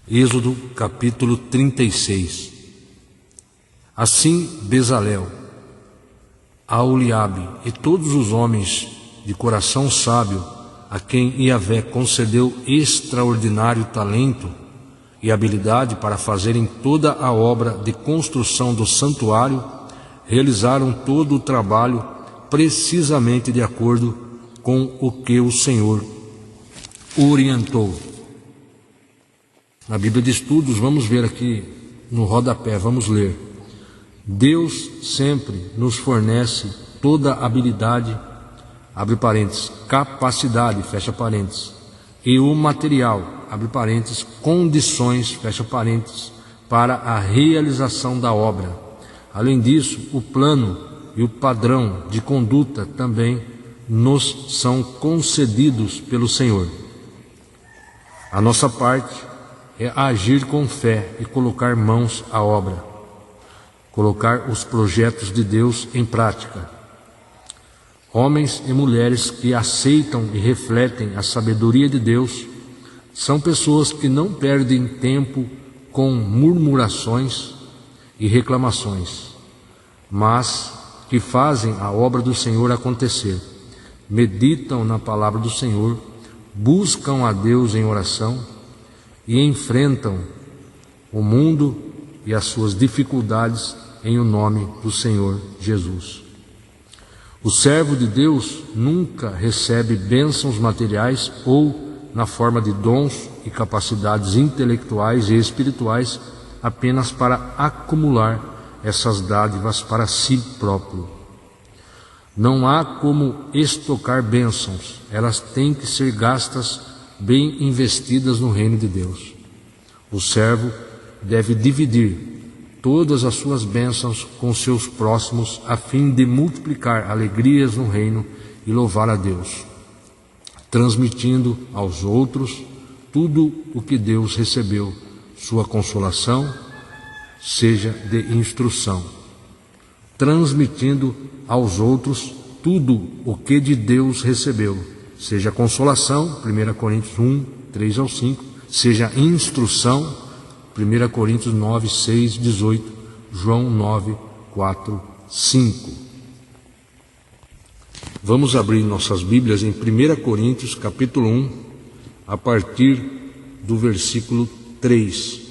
Êxodo capítulo 36. Assim Bezalel, Aholiabe e todos os homens de coração sábio, a quem Yahvé concedeu extraordinário talento e habilidade para fazerem toda a obra de construção do santuário, realizaram todo o trabalho precisamente de acordo com o que o Senhor orientou. Na Bíblia de Estudos, vamos ver aqui no rodapé, vamos ler: Deus sempre nos fornece toda a habilidade, abre parênteses, capacidade, fecha parênteses, e o material, abre parênteses, condições, fecha parênteses, para a realização da obra. Além disso, o plano e o padrão de conduta também nos são concedidos pelo Senhor. A nossa parte é agir com fé e colocar mãos à obra, colocar os projetos de Deus em prática. Homens e mulheres que aceitam e refletem a sabedoria de Deus são pessoas que não perdem tempo com murmurações e reclamações, mas que fazem a obra do Senhor acontecer, meditam na palavra do Senhor, buscam a Deus em oração e enfrentam o mundo e as suas dificuldades em o nome do Senhor Jesus. O servo de Deus nunca recebe bênçãos materiais ou na forma de dons e capacidades intelectuais e espirituais apenas para acumular essas dádivas para si próprio. Não há como estocar bênçãos, elas têm que ser gastas bem investidas no reino de Deus. O servo deve dividir todas as suas bênçãos com seus próximos, a fim de multiplicar alegrias no reino e louvar a Deus, transmitindo aos outros tudo o que Deus recebeu, sua consolação, seja de instrução, transmitindo aos outros tudo o que de Deus recebeu, seja consolação, 1 Coríntios 1, 3 ao 5, seja instrução, 1 Coríntios 9, 6, 18, João 9, 4, 5. Vamos abrir nossas Bíblias em 1 Coríntios capítulo 1, a partir do versículo 3.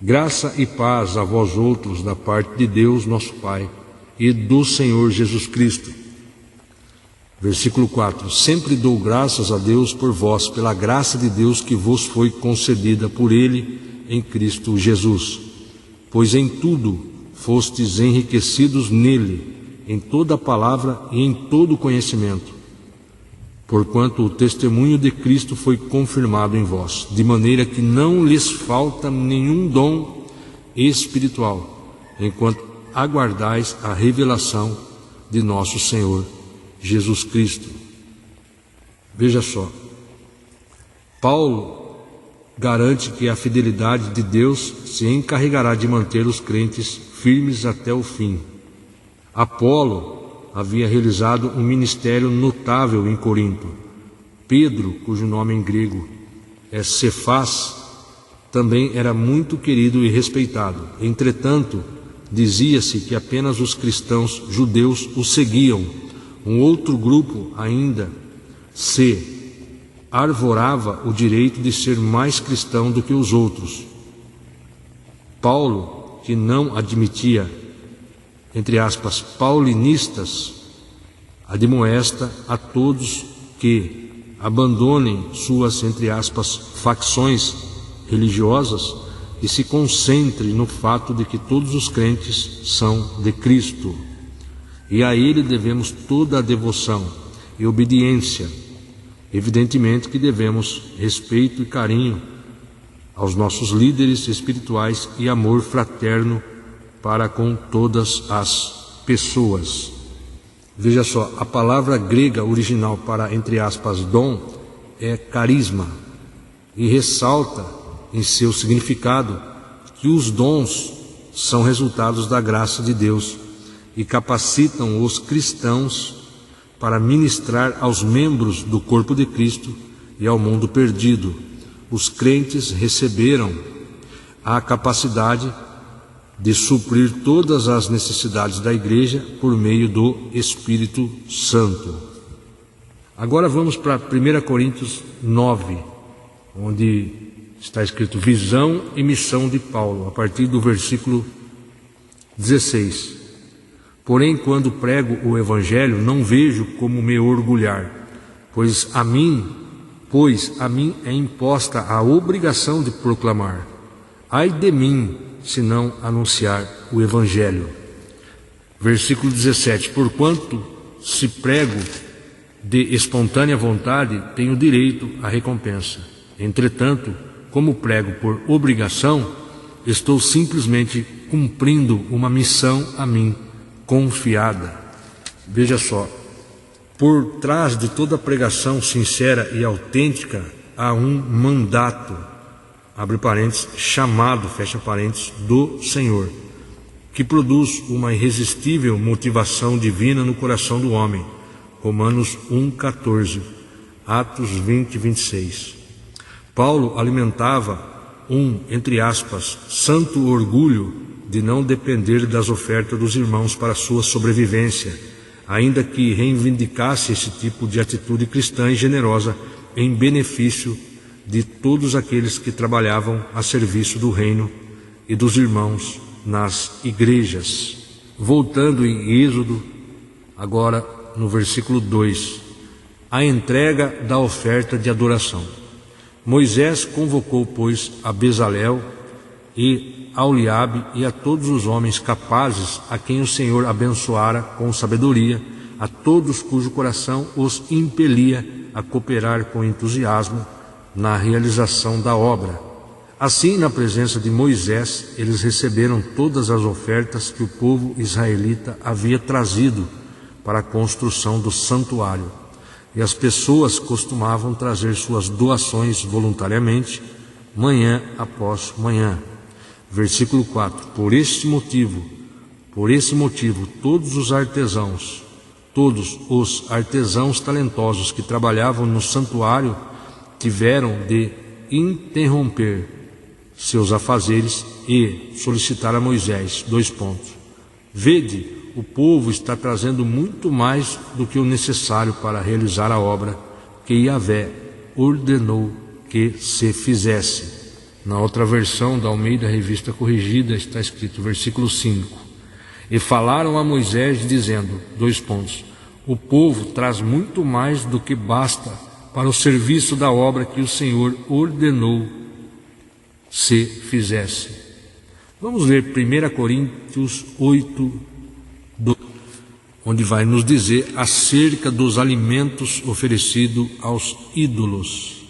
Graça e paz a vós outros da parte de Deus nosso Pai e do Senhor Jesus Cristo. Versículo 4: Sempre dou graças a Deus por vós, pela graça de Deus que vos foi concedida por Ele em Cristo Jesus. Pois em tudo fostes enriquecidos nele, em toda a palavra e em todo o conhecimento, porquanto o testemunho de Cristo foi confirmado em vós, de maneira que não lhes falta nenhum dom espiritual, enquanto aguardais a revelação de nosso Senhor Jesus Cristo. Veja só, Paulo garante que a fidelidade de Deus se encarregará de manter os crentes firmes até o fim. Apolo havia realizado um ministério notável em Corinto. Pedro, cujo nome em grego é Cefás, também era muito querido e respeitado. Entretanto, dizia-se que apenas os cristãos judeus o seguiam. Um outro grupo ainda se arvorava o direito de ser mais cristão do que os outros. Paulo, que não admitia, entre aspas, paulinistas, admoesta a todos que abandonem suas, entre aspas, facções religiosas e se concentrem no fato de que todos os crentes são de Cristo. E a Ele devemos toda a devoção e obediência. Evidentemente que devemos respeito e carinho aos nossos líderes espirituais e amor fraterno para com todas as pessoas. Veja só, a palavra grega original para, entre aspas, dom é carisma, e ressalta em seu significado que os dons são resultados da graça de Deus e capacitam os cristãos para ministrar aos membros do corpo de Cristo e ao mundo perdido. os crentes receberam a capacidade de suprir todas as necessidades da igreja por meio do Espírito Santo. Agora vamos para 1 Coríntios 9, onde está escrito visão e missão de Paulo, a partir do versículo 16. Porém, quando prego o Evangelho, não vejo como me orgulhar, pois a mim é imposta a obrigação de proclamar. Ai de mim, se não anunciar o Evangelho. Versículo 17. Porquanto, se prego de espontânea vontade, tenho direito à recompensa. Entretanto, como prego por obrigação, estou simplesmente cumprindo uma missão a mim confiada. Veja só, por trás de toda pregação sincera e autêntica há um mandato, abre parênteses, chamado, fecha parênteses, do Senhor, que produz uma irresistível motivação divina no coração do homem. Romanos 1,14, Atos 20, 26. Paulo alimentava entre aspas, santo orgulho de não depender das ofertas dos irmãos para sua sobrevivência, ainda que reivindicasse esse tipo de atitude cristã e generosa em benefício de todos aqueles que trabalhavam a serviço do reino e dos irmãos nas igrejas. Voltando em Êxodo, agora no versículo 2, a entrega da oferta de adoração. Moisés convocou, pois, a Bezalel e a Oliabe e a todos os homens capazes a quem o Senhor abençoara com sabedoria, a todos cujo coração os impelia a cooperar com entusiasmo na realização da obra. Assim, na presença de Moisés, eles receberam todas as ofertas que o povo israelita havia trazido para a construção do santuário. E as pessoas costumavam trazer suas doações voluntariamente, manhã após manhã. Versículo 4. Por esse motivo, todos os artesãos talentosos que trabalhavam no santuário tiveram de interromper seus afazeres e solicitar a Moisés, 2 pontos. Vede, o povo está trazendo muito mais do que o necessário para realizar a obra que Yahvé ordenou que se fizesse. Na outra versão da Almeida Revista Corrigida está escrito, versículo 5. E falaram a Moisés dizendo, 2 pontos, o povo traz muito mais do que basta para o serviço da obra que o Senhor ordenou se fizesse. Vamos ler 1 Coríntios 8, onde vai nos dizer acerca dos alimentos oferecidos aos ídolos.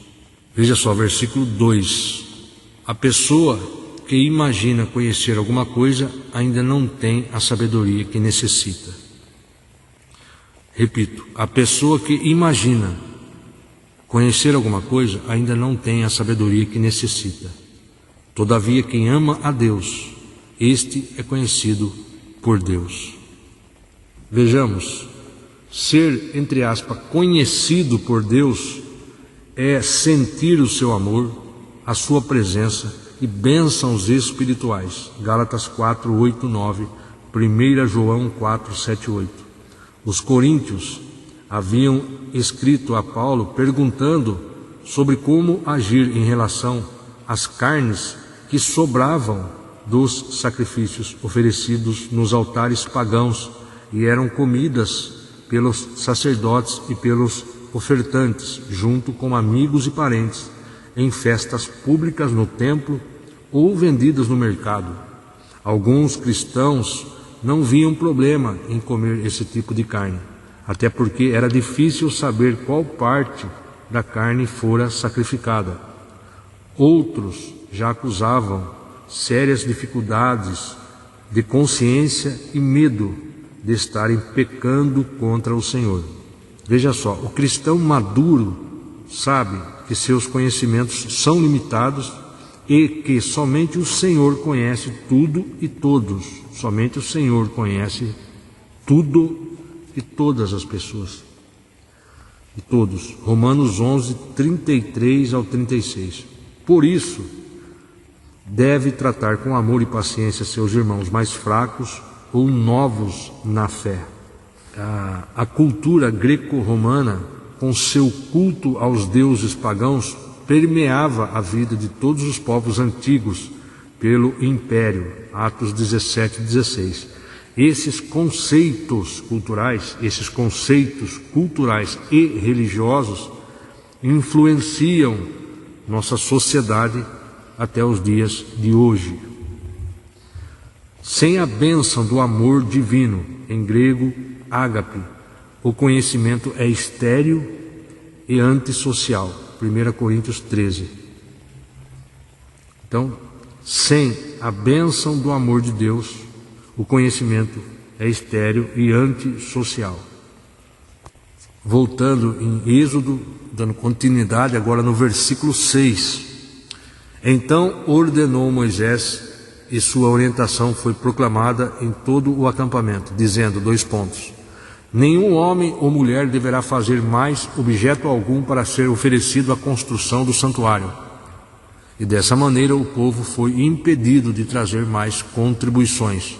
Veja só, versículo 2. A pessoa que imagina conhecer alguma coisa ainda não tem a sabedoria que necessita. Repito, a pessoa que imagina conhecer alguma coisa ainda não tem a sabedoria que necessita. Todavia, quem ama a Deus, este é conhecido por Deus. Vejamos, ser, entre aspas, conhecido por Deus é sentir o seu amor, a sua presença e bênçãos espirituais. Gálatas 4, 8, 9, 1 João 4, 7, 8. Os coríntios haviam escrito a Paulo perguntando sobre como agir em relação às carnes que sobravam dos sacrifícios oferecidos nos altares pagãos e eram comidas pelos sacerdotes e pelos ofertantes, junto com amigos e parentes, em festas públicas no templo ou vendidas no mercado. Alguns cristãos não viam problema em comer esse tipo de carne, até porque era difícil saber qual parte da carne fora sacrificada. Outros já acusavam sérias dificuldades de consciência e medo de estarem pecando contra o Senhor. Veja só, o cristão maduro sabe que seus conhecimentos são limitados e que somente o Senhor conhece tudo e todos. Somente o Senhor conhece tudo e todas as pessoas. E todos. Romanos 11, 33 ao 36. Por isso, deve tratar com amor e paciência seus irmãos mais fracos ou novos na fé. A cultura greco-romana, com seu culto aos deuses pagãos, permeava a vida de todos os povos antigos pelo Império. Atos 17 e 16. Esses conceitos culturais e religiosos influenciam nossa sociedade até os dias de hoje. Sem a bênção do amor divino, em grego, ágape, o conhecimento é estéril e antissocial. 1 Coríntios 13. Então, sem a bênção do amor de Deus, o conhecimento é estéril e antissocial. Voltando em Êxodo, dando continuidade agora no versículo 6. Então ordenou Moisés, e sua orientação foi proclamada em todo o acampamento, dizendo, : nenhum homem ou mulher deverá fazer mais objeto algum para ser oferecido à construção do santuário. E dessa maneira o povo foi impedido de trazer mais contribuições.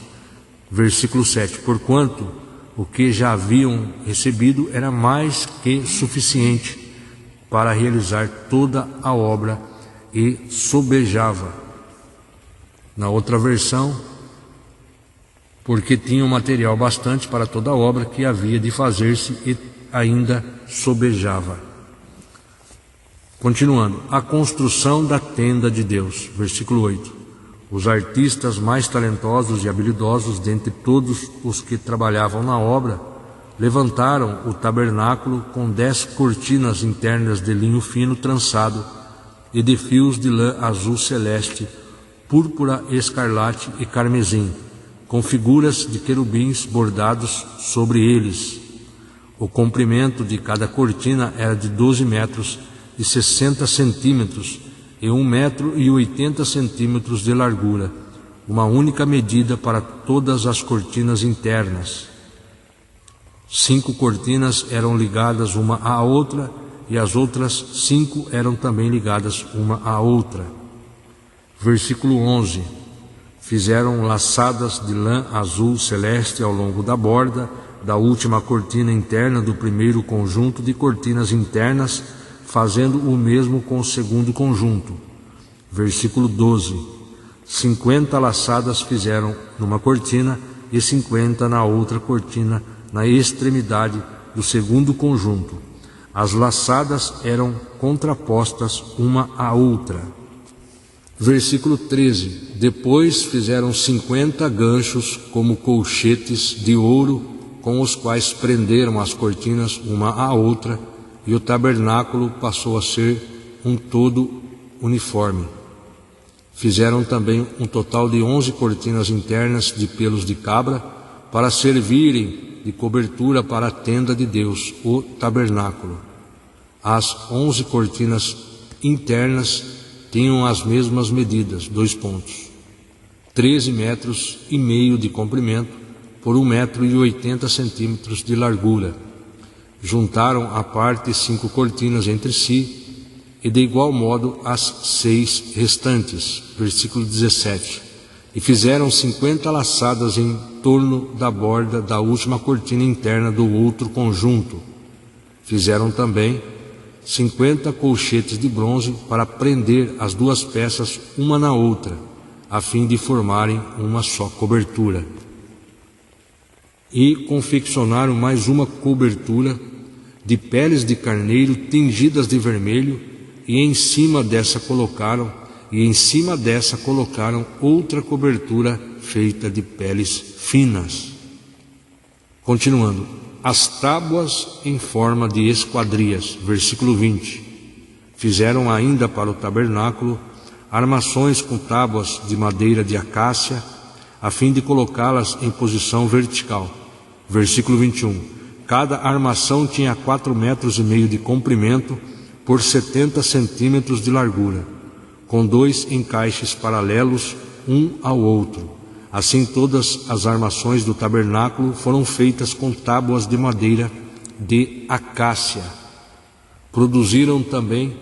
Versículo 7. Porquanto o que já haviam recebido era mais que suficiente para realizar toda a obra, e sobejava. Na outra versão, porque tinham material bastante para toda a obra que havia de fazer-se, e ainda sobejava. Continuando, a construção da tenda de Deus. Versículo 8. Os artistas mais talentosos e habilidosos dentre todos os que trabalhavam na obra levantaram o tabernáculo com 10 cortinas internas de linho fino trançado e de fios de lã azul celeste, púrpura, escarlate e carmesim, com figuras de querubins bordados sobre eles. O comprimento de cada cortina era de 12 metros e 60 centímetros e 1 metro e 80 centímetros de largura, uma única medida para todas as cortinas internas. 5 cortinas eram ligadas uma à outra, e as outras 5 eram também ligadas uma à outra. Versículo 11. Fizeram laçadas de lã azul celeste ao longo da borda da última cortina interna do primeiro conjunto de cortinas internas, fazendo o mesmo com o segundo conjunto. Versículo 12. 50 laçadas fizeram numa cortina e 50 na outra cortina, na extremidade do segundo conjunto. As laçadas eram contrapostas uma à outra. Versículo 13. Depois fizeram 50 ganchos como colchetes de ouro, com os quais prenderam as cortinas uma à outra, e o tabernáculo passou a ser um todo uniforme. Fizeram também um total de 11 cortinas internas de pelos de cabra, para servirem de cobertura para a tenda de Deus, o tabernáculo. As 11 cortinas internas tinham as mesmas medidas, 13 metros e meio de comprimento, por 1 metro e 80 centímetros de largura. Juntaram à parte 5 cortinas entre si, e de igual modo as 6 restantes. Versículo 17. E fizeram 50 laçadas em torno da borda da última cortina interna do outro conjunto. Fizeram também 50 colchetes de bronze para prender as duas peças uma na outra, a fim de formarem uma só cobertura. E confeccionaram mais uma cobertura de peles de carneiro tingidas de vermelho, e em cima dessa colocaram outra cobertura feita de peles finas. Continuando, as tábuas em forma de esquadrias. Versículo 20. Fizeram ainda para o tabernáculo armações com tábuas de madeira de acácia, a fim de colocá-las em posição vertical. Versículo 21. Cada armação tinha 4,5 metros de comprimento por 70 centímetros de largura, com 2 encaixes paralelos um ao outro. Assim todas as armações do tabernáculo foram feitas com tábuas de madeira de acácia. Produziram também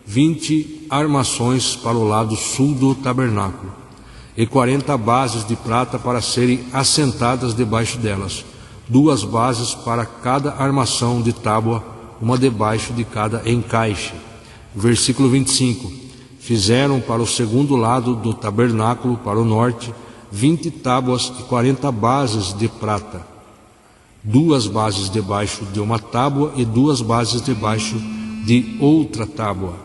20 armações para o lado sul do tabernáculo, e 40 bases de prata para serem assentadas debaixo delas, 2 bases para cada armação de tábua, uma debaixo de cada encaixe. Versículo 25. Fizeram para o segundo lado do tabernáculo, para o norte, 20 tábuas e 40 bases de prata, 2 bases debaixo de uma tábua e 2 bases debaixo de outra tábua.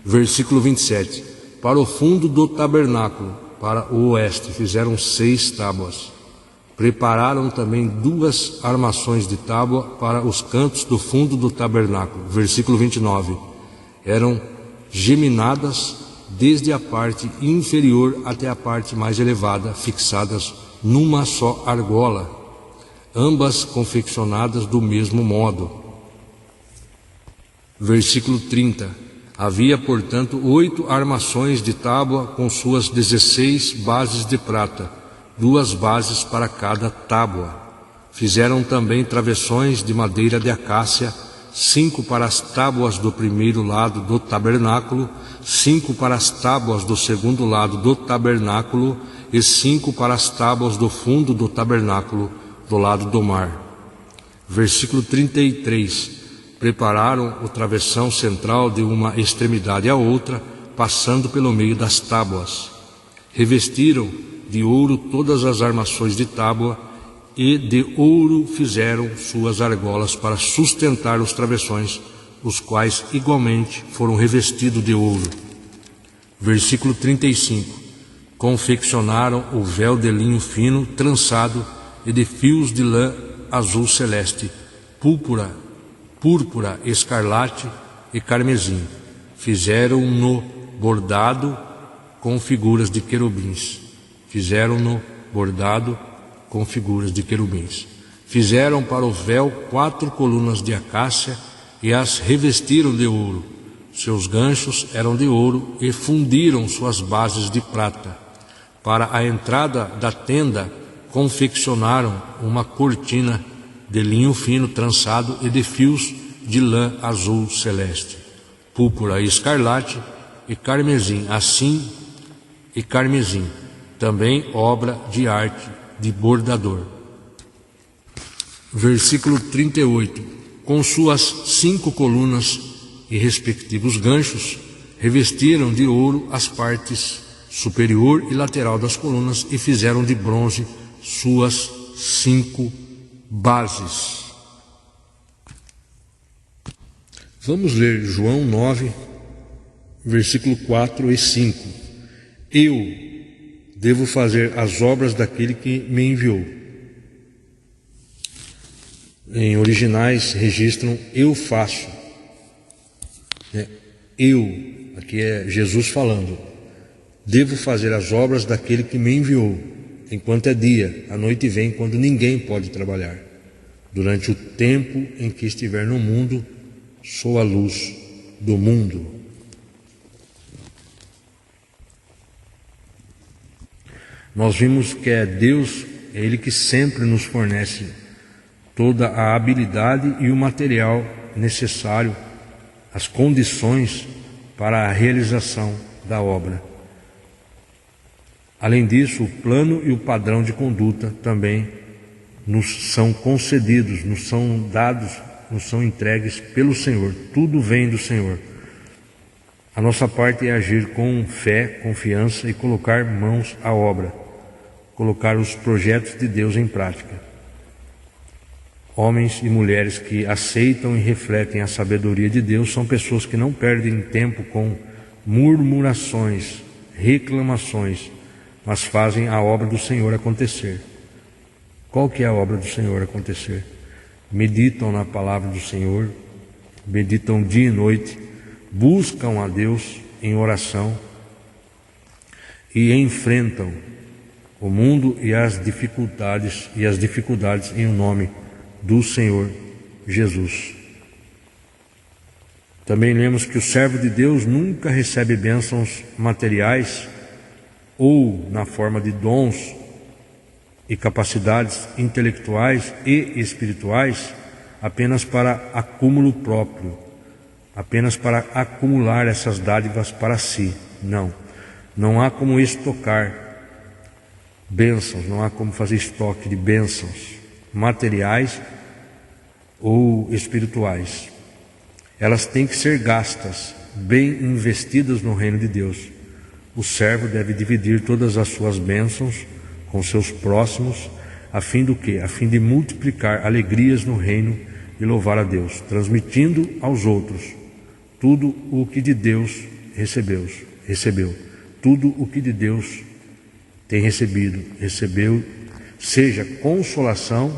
Versículo 27. Para o fundo do tabernáculo, para o oeste, fizeram 6 tábuas. Prepararam também 2 armações de tábua para os cantos do fundo do tabernáculo. Versículo 29. Eram geminadas desde a parte inferior até a parte mais elevada, fixadas numa só argola, ambas confeccionadas do mesmo modo. Versículo 30. Havia, portanto, 8 armações de tábua com suas 16 bases de prata, 2 bases para cada tábua. Fizeram também travessões de madeira de acácia, 5 para as tábuas do primeiro lado do tabernáculo, 5 para as tábuas do segundo lado do tabernáculo e 5 para as tábuas do fundo do tabernáculo do lado do mar. Versículo 33. Prepararam o travessão central de uma extremidade à outra, passando pelo meio das tábuas. Revestiram de ouro todas as armações de tábua e de ouro fizeram suas argolas para sustentar os travessões, os quais igualmente foram revestidos de ouro. Versículo 35. Confeccionaram o véu de linho fino, trançado e de fios de lã azul celeste, púrpura, escarlate e carmesim. Fizeram-no bordado com figuras de querubins. Fizeram para o véu 4 colunas de acácia e as revestiram de ouro. Seus ganchos eram de ouro e fundiram suas bases de prata. Para a entrada da tenda confeccionaram uma cortina de linho fino trançado e de fios de lã azul celeste, púrpura, escarlate e carmesim, também obra de arte de bordador. Versículo 38. Com suas 5 colunas e respectivos ganchos, revestiram de ouro as partes superior e lateral das colunas e fizeram de bronze suas 5 bases. Vamos ler João 9, versículo 4 e 5. Eu devo fazer as obras daquele que me enviou. Em originais registram eu faço. Aqui é Jesus falando. Devo fazer as obras daquele que me enviou. Enquanto é dia, a noite vem quando ninguém pode trabalhar. Durante o tempo em que estiver no mundo, sou a luz do mundo. Nós vimos que é Deus, é Ele que sempre nos fornece toda a habilidade e o material necessário, as condições para a realização da obra. Além disso, o plano e o padrão de conduta também nos são concedidos, nos são dados, nos são entregues pelo Senhor. Tudo vem do Senhor. A nossa parte é agir com fé, confiança e colocar mãos à obra, colocar os projetos de Deus em prática. Homens e mulheres que aceitam e refletem a sabedoria de Deus são pessoas que não perdem tempo com murmurações, reclamações, mas fazem a obra do Senhor acontecer. Qual que é a obra do Senhor acontecer? Meditam na palavra do Senhor, meditam dia e noite, buscam a Deus em oração e enfrentam o mundo e as dificuldades em nome do Senhor Jesus. Também lemos que o servo de Deus nunca recebe bênçãos materiais ou na forma de dons e capacidades intelectuais e espirituais apenas para acúmulo próprio. apenas para acumular essas dádivas para si. Não, não há como estocar bênçãos, não há como fazer estoque de bênçãos materiais ou espirituais. Elas têm que ser gastas, bem investidas no reino de Deus. O servo deve dividir todas as suas bênçãos com seus próximos, a fim do quê? A fim de multiplicar alegrias no reino e louvar a Deus, transmitindo aos outros tudo o que de Deus recebeu. Tudo o que de Deus tem recebeu, seja consolação,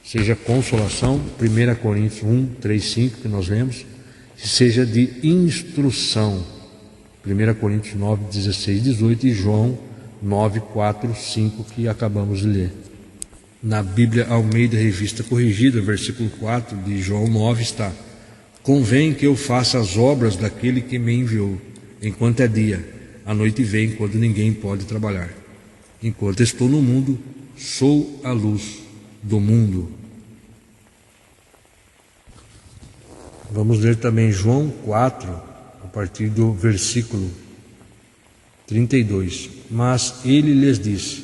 1 Coríntios 1, 3, 5, que nós lemos, seja de instrução, 1 Coríntios 9, 16, 18 e João 9, 4, 5, que acabamos de ler. Na Bíblia Almeida Revista Corrigida, versículo 4 de João 9 está: convém que eu faça as obras daquele que me enviou, enquanto é dia, a noite vem quando ninguém pode trabalhar. Enquanto estou no mundo, sou a luz do mundo. Vamos ler também João 4, a partir do versículo 32. Mas ele lhes disse: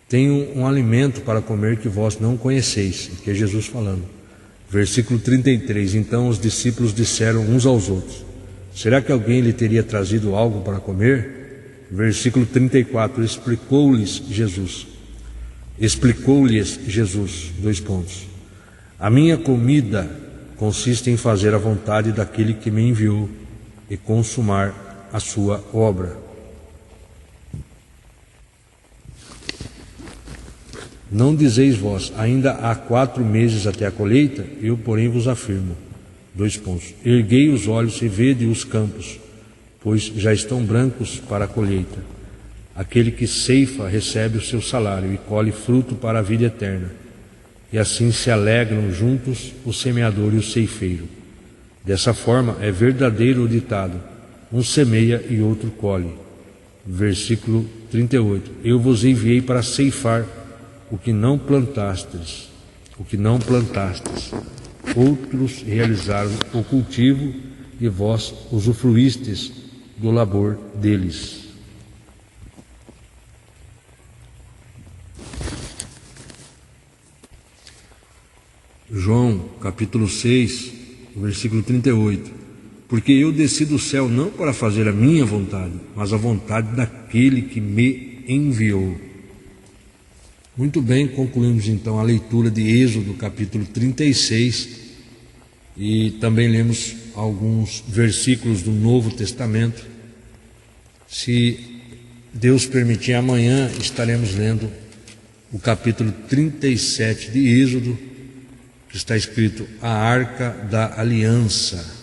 tenho um alimento para comer que vós não conheceis, que é Jesus falando. Versículo 33. Então os discípulos disseram uns aos outros: será que alguém lhe teria trazido algo para comer? Versículo 34. Explicou-lhes Jesus, 2 pontos. A minha comida consiste em fazer a vontade daquele que me enviou e consumar a sua obra. Não dizeis vós, ainda há 4 meses até a colheita? Eu, porém, vos afirmo, 2 pontos. Erguei os olhos e vede os campos, pois já estão brancos para a colheita. Aquele que ceifa recebe o seu salário e colhe fruto para a vida eterna. E assim se alegram juntos o semeador e o ceifeiro. Dessa forma é verdadeiro o ditado: um semeia e outro colhe. Versículo 38. Eu vos enviei para ceifar o que não plantastes. Outros realizaram o cultivo e vós usufruístes do labor deles. João capítulo 6, versículo 38. Porque eu desci do céu não para fazer a minha vontade, mas a vontade daquele que me enviou. Muito bem, concluímos então a leitura de Êxodo capítulo 36 e também lemos alguns versículos do Novo Testamento. Se Deus permitir, amanhã estaremos lendo o capítulo 37 de Êxodo, que está escrito: a Arca da Aliança.